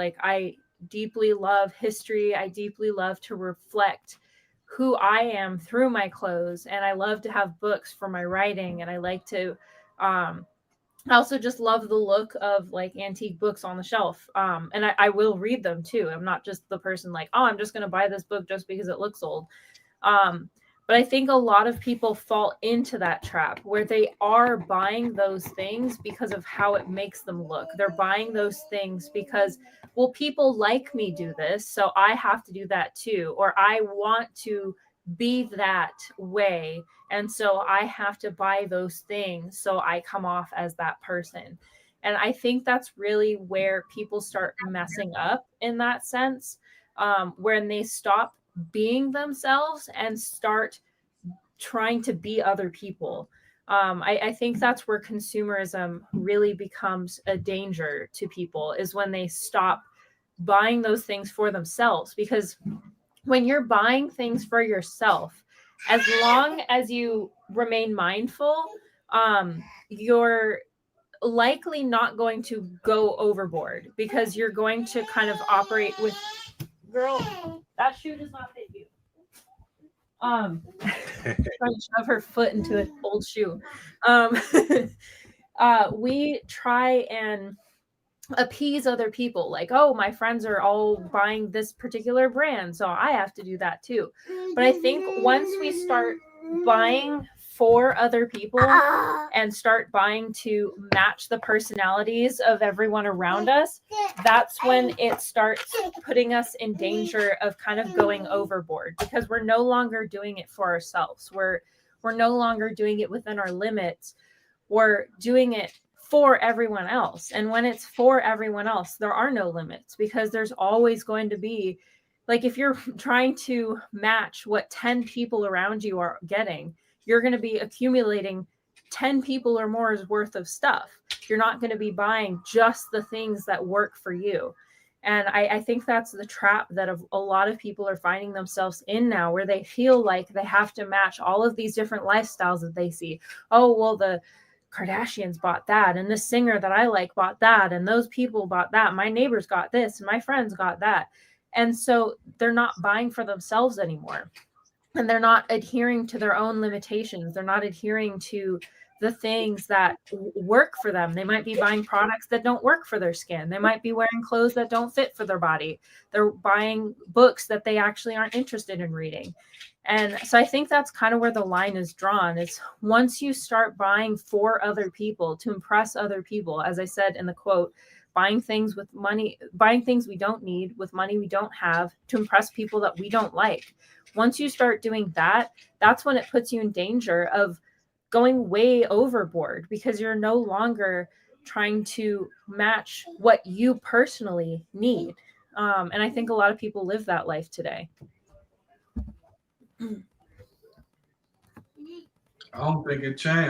Like, I deeply love history. I deeply love to reflect who I am through my clothes. And I love to have books for my writing. And I like to, I also just love the look of like antique books on the shelf. And I will read them too. I'm not just the person like, oh, I'm just going to buy this book just because it looks old. Um, but I think a lot of people fall into that trap where they are buying those things because of how it makes them look. They're buying those things because, well, people like me do this, so I have to do that too. Or I want to be that way. And so I have to buy those things so I come off as that person. And I think that's really where people start messing up in that sense, when they stop being themselves and start trying to be other people. I think that's where consumerism really becomes a danger to people, is when they stop buying those things for themselves. Because when you're buying things for yourself, as long as you remain mindful, you're likely not going to go overboard, because you're going to kind of operate with, girl, that shoe does not fit you. Trying to shove her foot into an old shoe. Um, we try and appease other people, like, oh, my friends are all buying this particular brand, so I have to do that too. But I think once we start buying for other people and start buying to match the personalities of everyone around us, that's when it starts putting us in danger of kind of going overboard, because we're no longer doing it for ourselves. We're no longer doing it within our limits. We're doing it for everyone else. And when it's for everyone else, there are no limits, because there's always going to be, like, if you're trying to match what 10 people around you are getting, you're going to be accumulating 10 people or more's worth of stuff. You're not going to be buying just the things that work for you. And I think that's the trap that a lot of people are finding themselves in now, where they feel like they have to match all of these different lifestyles that they see. Oh, well, the Kardashians bought that, and this singer that I like bought that, and those people bought that. My neighbors got this, and my friends got that. And so they're not buying for themselves anymore. And they're not adhering to their own limitations. They're not adhering to the things that work for them. They might be buying products that don't work for their skin. They might be wearing clothes that don't fit for their body. They're buying books that they actually aren't interested in reading. And so I think that's kind of where the line is drawn, is once you start buying for other people, to impress other people, as I said in the quote, buying things with money, buying things we don't need with money we don't have to impress people that we don't like. Once you start doing that, that's when it puts you in danger of going way overboard, because you're no longer trying to match what you personally need. And I think a lot of people live that life today. I don't think it changed.